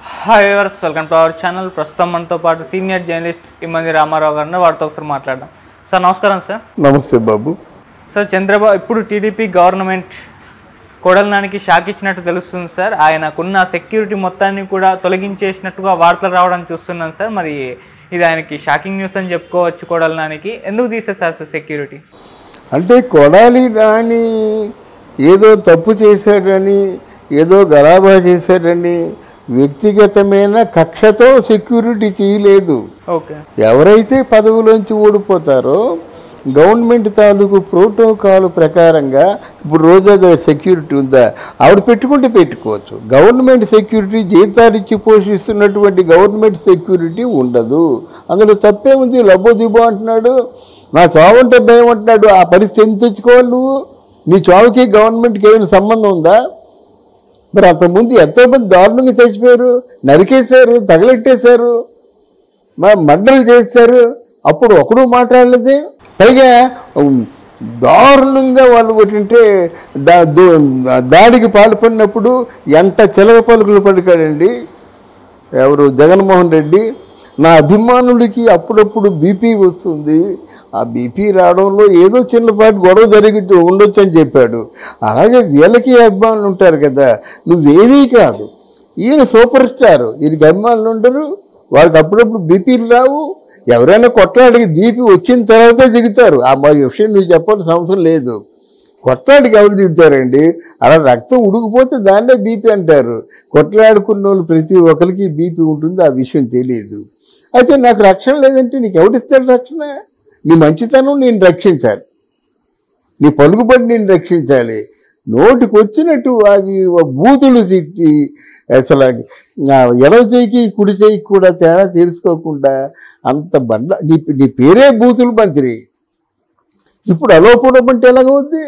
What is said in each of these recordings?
Hi viewers, welcome to our channel. ప్రస్తుతం మనతో పాటు సీనియర్ జర్నలిస్ట్ ఇమ్మంది రామారావు గారిని వారితో ఒకసారి మాట్లాడదాం. సార్ నమస్కారం. సార్ నమస్తే బాబు. సార్, చంద్రబాబు ఇప్పుడు టీడీపీ గవర్నమెంట్ కొడలనానికి షాక్ ఇచ్చినట్టు తెలుస్తుంది సార్. ఆయనకున్న సెక్యూరిటీ మొత్తాన్ని కూడా తొలగించేసినట్టుగా వార్తలు రావడం చూస్తున్నాను సార్. మరి ఇది ఆయనకి షాకింగ్ న్యూస్ అని చెప్పుకోవచ్చు. కొడలనానికి ఎందుకు తీసేశారు సార్ సెక్యూరిటీ? అంటే కొడాలి నాని ఏదో తప్పు చేశాడని, ఏదో గలాబా చేశాడని వ్యక్తిగతమైన కక్షతో సెక్యూరిటీ తీయలేదు. ఓకే. ఎవరైతే పదవిలోంచి ఓడిపోతారో గవర్నమెంట్ తాలూకు ప్రోటోకాల్ ప్రకారంగా ఇప్పుడు రోజా సెక్యూరిటీ ఉందా, ఆవిడ పెట్టుకుంటే పెట్టుకోవచ్చు. గవర్నమెంట్ సెక్యూరిటీ జీతాలు ఇచ్చి పోషిస్తున్నటువంటి గవర్నమెంట్ సెక్యూరిటీ ఉండదు. అందులో తప్పే ఉంది. లబ్బో దిబ్బో అంటున్నాడు, నా చావంటే భయం అంటున్నాడు. ఆ పరిస్థితి ఎంత తెచ్చుకోవాలి నువ్వు? నీ చావుకి గవర్నమెంట్కి ఏమైనా సంబంధం ఉందా? మరి అంతకుముందు ఎంతోమంది దారుణంగా చచ్చిపోయారు, నరికేశారు, తగలెట్టేశారు, మర్డర్లు చేశారు. అప్పుడు ఒకడు మాట్లాడలేదు. పైగా దారుణంగా వాళ్ళు ఏంటంటే దాడికి పాల్పడినప్పుడు ఎంత చిలక పలుకులు పలికాడండి ఎవరు, జగన్మోహన్ రెడ్డి. నా అభిమానుడికి అప్పుడప్పుడు బీపీ వస్తుంది, ఆ బీపీ రావడంలో ఏదో చిన్నపాటి గొడవ జరిగి ఉండొచ్చు అని చెప్పాడు. అలాగే వీళ్ళకి అభిమానులు ఉంటారు కదా, నువ్వేమీ కాదు. ఈయన సూపర్ స్టార్, ఈయనకి అభిమానులు ఉండరు, వాళ్ళకి అప్పుడప్పుడు బీపీలు రావు. ఎవరైనా కొట్లాడికి బీపీ వచ్చిన తర్వాత దిగుతారు. ఆ విషయం నువ్వు చెప్పాల్సిన అవసరం లేదు. కొట్లాడికి ఎవరు దిగుతారండి? అలా రక్తం ఉడికిపోతే దాన్నే బీపీ అంటారు. కొట్లాడుకున్న వాళ్ళు ప్రతి ఒక్కరికి బీపీ ఉంటుంది, ఆ విషయం తెలియదు. అయితే నాకు రక్షణ లేదంటే నీకు ఎవరిస్తాడు రక్షణ? నీ మంచితనం నేను రక్షించాలి, నీ పలుకుబడి నేను రక్షించాలి. నోటికి వచ్చినట్టు వాగి బూతులు తిట్టి అసలు ఎడవ చేయికి కుడి చేయికి కూడా తేడా తెలుసుకోకుండా అంత బండ నీ పేరే బూతులు మంత్రి. ఇప్పుడు అలోపడం అంటే ఎలాగవుద్ది?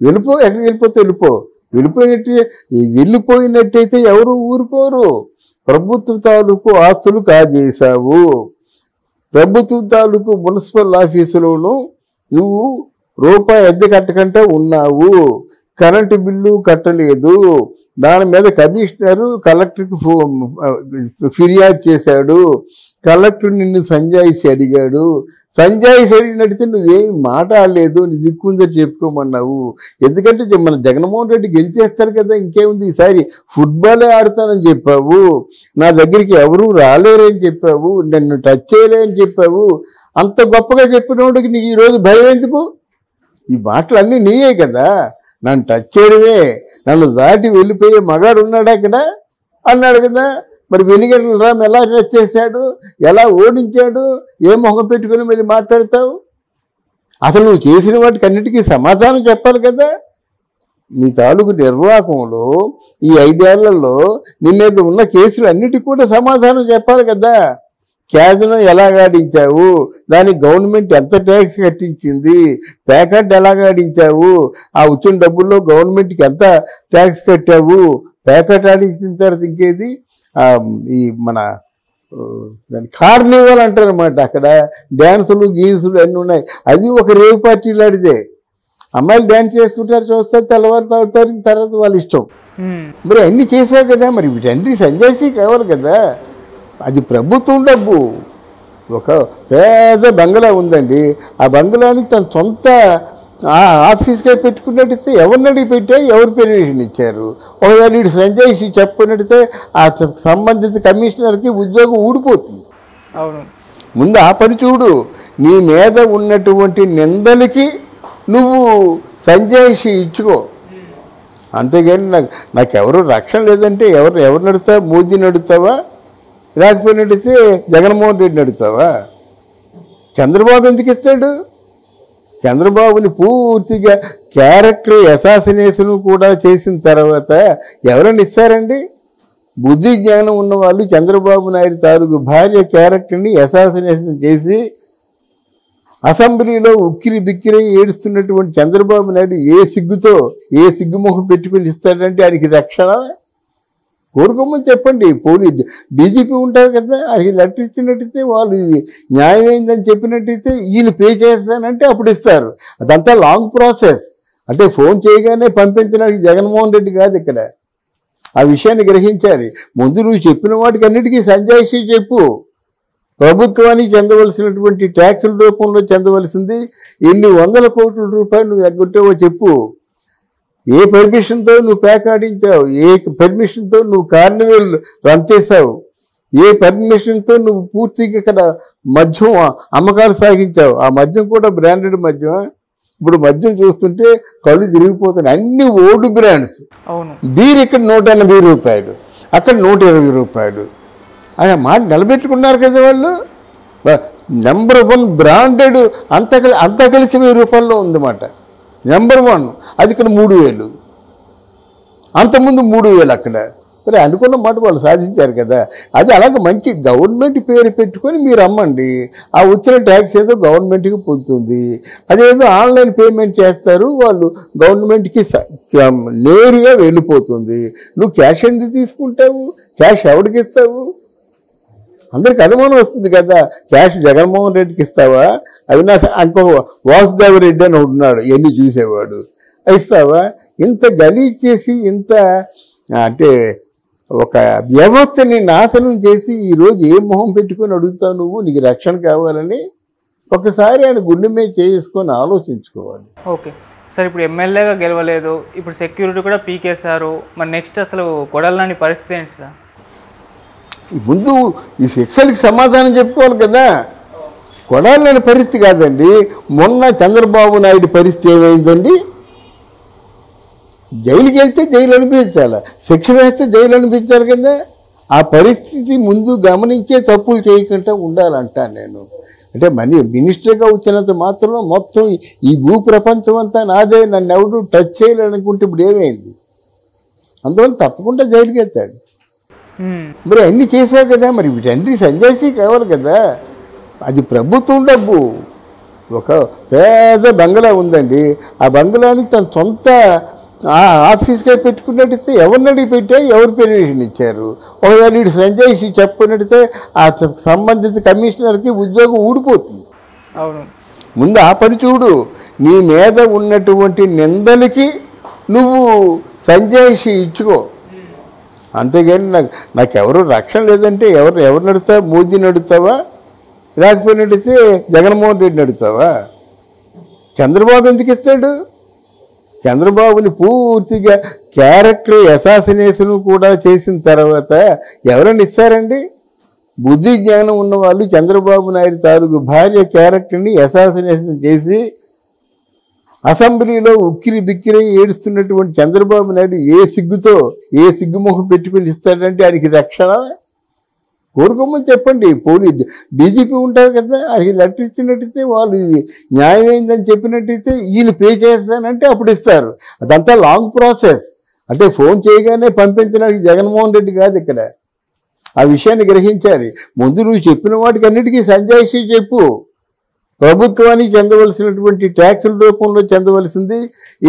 వెళ్ళిపో, ఎక్కడికి వెళ్ళిపోతే వెళ్ళిపోయినట్టయితే ఎవరు ఊరుకోరు. ప్రభుత్వ తాలూకు ఆస్తులు కాజేశావు, ప్రభుత్వ తాలూకు మున్సిపల్ ఆఫీసులోనూ నువ్వు రూపాయి అద్దె కట్టకుండా ఉన్నావు, కరెంటు బిల్లు కట్టలేదు, దాని మీద కమిషనరు కలెక్టర్కి ఫిర్యాదు చేశాడు, కలెక్టర్ నిన్ను సంజాయిషి అడిగాడు, సంజాయిషి అడిగినట్టు నువ్వేం మాట్లాడలేదు, నీ దిక్కుందని చెప్పుకోమన్నావు. ఎందుకంటే మన జగన్మోహన్ రెడ్డి గెలిచేస్తారు కదా, ఇంకేముంది, ఈసారి ఫుట్బాలే ఆడతానని చెప్పావు, నా దగ్గరికి ఎవరూ రాలేరని చెప్పావు, నన్ను టచ్ చేయలేని చెప్పావు. అంత గొప్పగా చెప్పినోడికి నీకు ఈరోజు భయం ఎందుకు? ఈ మాటలన్నీ నీయే కదా. నన్ను టచ్ చేయడమే, నన్ను దాటి వెళ్ళిపోయే మగాడు ఉన్నాడు అక్కడ అన్నాడు కదా. మరి వెనిగండ్ల రామ్ ఎలా టచ్ చేశాడు, ఎలా ఓడించాడు, ఏ మొహం పెట్టుకుని మళ్ళీ మాట్లాడతావు? అసలు నువ్వు చేసిన వాటికి అన్నిటికీ సమాధానం చెప్పాలి కదా. నీ తాలూకు నిర్వాహకంలో ఈ 5 ఏళ్లలో నీ మీద ఉన్న కేసులు అన్నిటికీ కూడా సమాధానం చెప్పాలి కదా. క్యాజినో ఎలా గాడించావు, దానికి గవర్నమెంట్ ఎంత ట్యాక్స్ కట్టించింది, ప్యాకెట్ ఎలా గాడించావు, ఆ వచ్చిన డబ్బుల్లో గవర్నమెంట్కి ఎంత ట్యాక్స్ కట్టావు, ప్యాకెట్ ఆడించిన తర్వాత ఇంకేది ఈ మన దాని కార్నివల్ అంటారన్నమాట. అక్కడ డ్యాన్సులు గీన్సులు అన్నీ ఉన్నాయి. అది ఒక రేవ్ పార్టీ లాంటిదే. అమ్మాయిలు డ్యాన్స్ చేస్తుంటారు, చూస్తారు, తెల్లవారు తాగుతారు, తర్వాత వాళ్ళ ఇష్టం. మరి అన్నీ చేశావు కదా, మరి వీటన్ని సంజాయిషి కావాలి కదా. అది ప్రభుత్వం డబ్బు. ఒక పెద్ద బంగ్లా ఉందండి, ఆ బంగ్లాని తన సొంత ఆఫీస్గా పెట్టుకున్నట్టయితే ఎవరిని అడిగి పెట్టారు, ఎవరు పెర్మిషన్ ఇచ్చారు? ఒకవేళ వీడు సంజాయిషి చెప్పినట్టయితే ఆ సంబంధిత కమిషనర్కి ఉద్యోగం ఊడిపోతుంది. అవును, ముందు ఆ పని చూడు. నీ మీద ఉన్నటువంటి నిందలకి నువ్వు సంజాయిషి ఇచ్చుకో, అంతేగాని నాకెవరు రక్షణ లేదంటే ఎవరు నడుస్తావా? మోదీని నడుస్తావా? లేకపోయినట్టయితే జగన్మోహన్ రెడ్డి నడుస్తావా? చంద్రబాబు ఎందుకు ఇస్తాడు? చంద్రబాబుని పూర్తిగా క్యారెక్టర్ అసాసినేషన్ కూడా చేసిన తర్వాత ఎవరైనా ఇస్తారండి? బుద్ధి జ్ఞానం ఉన్నవాళ్ళు చంద్రబాబు నాయుడు తాలూకు భార్య క్యారెక్టర్ని అసాసినేషన్ చేసి అసెంబ్లీలో ఉక్కిరి బిక్కిరి ఏడుస్తున్నటువంటి చంద్రబాబు నాయుడు ఏ సిగ్గుమొహం పెట్టుకుని ఇస్తాడంటే ఆయనకి రక్షణ? కోరుకోమని చెప్పండి. డీజీపీ ఉంటారు కదా, అది లెటర్ ఇచ్చినట్టయితే వాళ్ళు న్యాయమైందని చెప్పినట్టయితే ఈయన పే చేస్తానంటే అప్పుడు ఇస్తారు. అదంతా లాంగ్ ప్రాసెస్. అంటే ఫోన్ చేయగానే పంపించడానికి జగన్మోహన్ రెడ్డి కాదు ఇక్కడ. ఆ విషయాన్ని గ్రహించాలి. ముందు నువ్వు చెప్పిన వాటికి అన్నిటికీ సంజాయిషి చెప్పు. ప్రభుత్వానికి చెందవలసినటువంటి ట్యాక్సుల రూపంలో చెందవలసింది ఎన్ని వందల కోట్ల రూపాయలు నువ్వు ఎగ్గొట్టావో చెప్పు. ఏ పర్మిషన్తో నువ్వు ప్యాకాడించావు, ఏ పర్మిషన్తో నువ్వు కార్నివల్ రన్ చేసావు, ఏ పర్మిషన్తో నువ్వు పూర్తిగా ఇక్కడ మద్యం అమ్మకాలు సాగించావు. ఆ మద్యం కూడా బ్రాండెడ్ మద్యం. ఇప్పుడు మద్యం చూస్తుంటే కళ్ళు తిరిగిపోతున్నాయి. అన్ని ఓల్డ్ బ్రాండ్స్. బీర్ ఇక్కడ 180 రూపాయలు, అక్కడ 120 రూపాయలు. ఆయన మాట నిలబెట్టుకున్నారు కదా వాళ్ళు. నెంబర్ 1 బ్రాండెడ్ అంతా కలిసి 1000 రూపాయల్లో ఉందన్నమాట. నెంబర్ 1 అది ఇక్కడ 3000, అంతకుముందు 3000 అక్కడ. మరి అనుకున్న మాట వాళ్ళు సాధించారు కదా. అది అలాగే మంచి గవర్నమెంట్ పేరు పెట్టుకొని మీరు అమ్మండి. ఆ వచ్చిన ట్యాక్స్ ఏదో గవర్నమెంట్కి పొందుతుంది. అదేదో ఆన్లైన్ పేమెంట్ చేస్తారు వాళ్ళు, గవర్నమెంట్కి నేరుగా వెళ్ళిపోతుంది. నువ్వు క్యాష్ ఎందుకు తీసుకుంటావు? క్యాష్ ఎవరికి ఇస్తావు? అందరికి అనుమానం వస్తుంది కదా. క్యాష్ జగన్మోహన్ రెడ్డికి ఇస్తావా? అవినాశ్ ఇంకో వాసుదేవ రెడ్డి అని ఉన్నాడు, ఎన్ని చూసేవాడు, ఇస్తావా? ఇంత గలీజ్ చేసి, ఇంత అంటే ఒక వ్యవస్థని నాశనం చేసి ఈరోజు ఏ మొహం పెట్టుకొని అడుగుతావు నువ్వు? నీకు రక్షణ కావాలని ఒకసారి ఆయన గుండె మీద చేసుకొని ఆలోచించుకోవాలి. ఓకే సార్, ఇప్పుడు ఎమ్మెల్యేగా గెలవలేదు, ఇప్పుడు సెక్యూరిటీ కూడా పీకేశారు. మరి నెక్స్ట్ అసలు కొడాలని పరిస్థితి ఏంటి సార్? ముందు ఈ శిక్షలకి సమాధానం చెప్పుకోవాలి కదా. కొడాలని పరిస్థితి కాదండి. మొన్న చంద్రబాబు నాయుడు పరిస్థితి ఏమైందండి? జైలుకి వెళ్తే జైలు అనిపించాలి, శిక్ష వేస్తే జైలు అనిపించాలి కదా. ఆ పరిస్థితి ముందు గమనించే తప్పులు చేయకుండా ఉండాలంటాను నేను. అంటే మినిస్టర్గా వచ్చినంత మాత్రం మొత్తం ఈ భూ ప్రపంచం అంతా నాదే, నన్ను ఎవడు టచ్ చేయాలనుకుంటే ఇప్పుడు ఏమైంది? అందువల్ల తప్పకుండా జైలుకి వెళ్తాడు. మరి అన్నీ చేశావు కదా, మరి వీటన్ని సంజాయిషి కావాలి కదా. అది ప్రభుత్వం డబ్బు. ఒక పేద బంగ్లా ఉందండి, ఆ బంగ్లాని తన సొంత ఆఫీస్గా పెట్టుకున్నట్టయితే ఎవరిని అడిగి పెట్టా, ఎవరు పర్మిషన్ ఇచ్చారు? ఒకవేళ వీడు సంజాయిషి చెప్పినట్టయితే ఆ సంబంధిత కమిషనర్కి ఉద్యోగం ఊడిపోతుంది. అవును, ముందు ఆ పని చూడు. నీ మీద ఉన్నటువంటి నిందలకి నువ్వు సంజాయిషి ఇచ్చుకో. అంతేగాని నాకెవరు రక్షణ లేదంటే ఎవరు నడుస్తావా? మోదీని అడుగుతావా? లేకపోయినట్టయితే జగన్మోహన్ రెడ్డిని అడుగుతావా? చంద్రబాబు ఎందుకు ఇస్తాడు? చంద్రబాబుని పూర్తిగా క్యారెక్టర్ అసాసినేషన్ కూడా చేసిన తర్వాత ఎవరైనా ఇస్తారండి? బుద్ధి జ్ఞానం ఉన్నవాళ్ళు చంద్రబాబు నాయుడు తాలూకు భార్య క్యారెక్టర్ని అసాసినేషన్ చేసి అసెంబ్లీలో ఉక్కిరి బిక్కిరి ఏడుస్తున్నటువంటి చంద్రబాబు నాయుడు ఏ సిగ్గుమొహం పెట్టుకుని ఇస్తాడంటే ఆయనకి రక్షణ కోరుకోమని చెప్పండి. డీజీపీ ఉంటారు కదా, ఆయనకి లెటర్ ఇచ్చినట్టయితే వాళ్ళు న్యాయమైందని చెప్పినట్టయితే ఈయన పే చేస్తానంటే అప్పుడు ఇస్తారు. అదంతా లాంగ్ ప్రాసెస్. అంటే ఫోన్ చేయగానే పంపించడానికి జగన్మోహన్ రెడ్డి కాదు ఇక్కడ. ఆ విషయాన్ని గ్రహించాలి. ముందు నువ్వు చెప్పిన వాటికి అన్నిటికీ సంజాయిషి చెప్పు. ప్రభుత్వానికి చెందవలసినటువంటి ట్యాక్సుల రూపంలో చెందవలసింది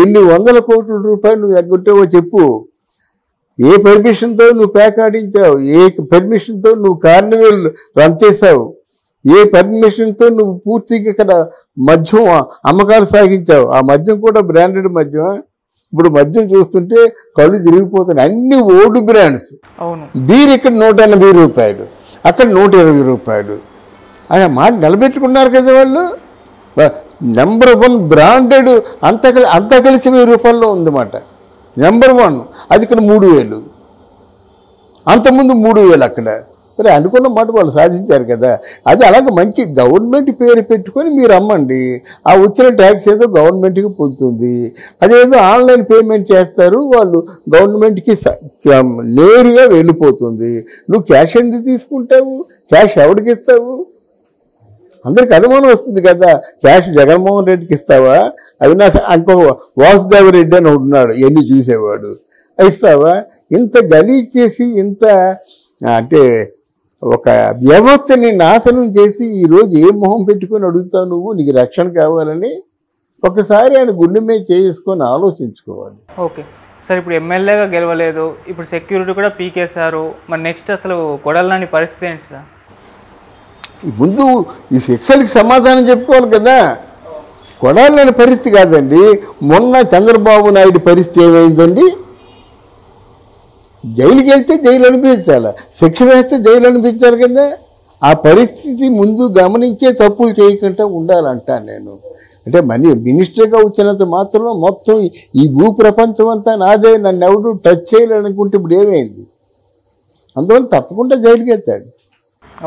ఎన్ని వందల కోట్ల రూపాయలు నువ్వు ఎగ్గొట్టావో చెప్పు. ఏ పర్మిషన్తో నువ్వు ప్యాకాడించావు, ఏ పర్మిషన్తో నువ్వు కార్నివల్ రన్ చేసావు, ఏ పర్మిషన్తో నువ్వు పూర్తిగా ఇక్కడ మద్యం అమ్మకాలు సాగించావు. ఆ మద్యం కూడా బ్రాండెడ్ మద్యం. ఇప్పుడు మద్యం చూస్తుంటే కళ్ళు తిరిగిపోతున్నాయి. అన్ని ఓల్డ్ బ్రాండ్స్. బీర్ ఇక్కడ 180 రూపాయలు, అక్కడ 120 రూపాయలు. ఆయన మాట నిలబెట్టుకున్నారు కదా వాళ్ళు. నెంబర్ 1 బ్రాండెడ్ అంతా కలిసి 1000 రూపాయల్లో ఉందన్నమాట. నెంబర్ 1 అది ఇక్కడ 3000, అంతకుముందు 3000 అక్కడ. మరి అనుకున్న మాట వాళ్ళు సాధించారు కదా. అది అలాగే మంచి గవర్నమెంట్ పేరు పెట్టుకొని మీరు అమ్మండి. ఆ వచ్చిన ట్యాక్స్ ఏదో గవర్నమెంట్కి పొందుతుంది. అదేదో ఆన్లైన్ పేమెంట్ చేస్తారు వాళ్ళు, గవర్నమెంట్కి నేరుగా వెళ్ళిపోతుంది. నువ్వు క్యాష్ ఎందుకు తీసుకుంటావు? క్యాష్ ఎవరికి ఇస్తావు? అందరికి అనుమానం వస్తుంది కదా. క్యాష్ జగన్మోహన్ రెడ్డికి ఇస్తావా? అవినాశ్ ఇంకో వాసుదేవ రెడ్డి అని ఉన్నాడు, ఎన్ని చూసేవాడు, ఇస్తావా? ఇంత గలీజ్ చేసి, ఇంత అంటే ఒక వ్యవస్థని నాశనం చేసి ఈరోజు ఏ మొహం పెట్టుకొని అడుగుతావు నువ్వు? నీకు రక్షణ కావాలని ఒకసారి ఆయన గుండె మీద చేసుకొని ఆలోచించుకోవాలి. ఓకే సార్, ఇప్పుడు ఎమ్మెల్యేగా గెలవలేదు, ఇప్పుడు సెక్యూరిటీ కూడా పీకేశారు. మరి నెక్స్ట్ అసలు కొడాలని పరిస్థితి ఏంటి సార్? ముందు ఈ శిక్షలకి సమాధానం చెప్పుకోవాలి కదా. కొడాలని పరిస్థితి కాదండి. మొన్న చంద్రబాబు నాయుడు పరిస్థితి ఏమైందండి? జైలుకి వెళ్తే జైలు అనిపించాలి, శిక్ష వేస్తే జైలు అనిపించాలి కదా. ఆ పరిస్థితి ముందు గమనించే తప్పులు చేయకుండా ఉండాలంటాను నేను. అంటే మినిస్టర్గా వచ్చినంత మాత్రం మొత్తం ఈ భూ ప్రపంచం అంతా నాదే, నన్ను ఎవడు టచ్ చేయాలనుకుంటే ఇప్పుడు ఏమైంది? అందువల్ల తప్పకుండా జైలుకి వెళ్తాడు.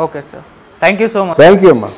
Okay sir, thank you so much. Thank you అమ్మా.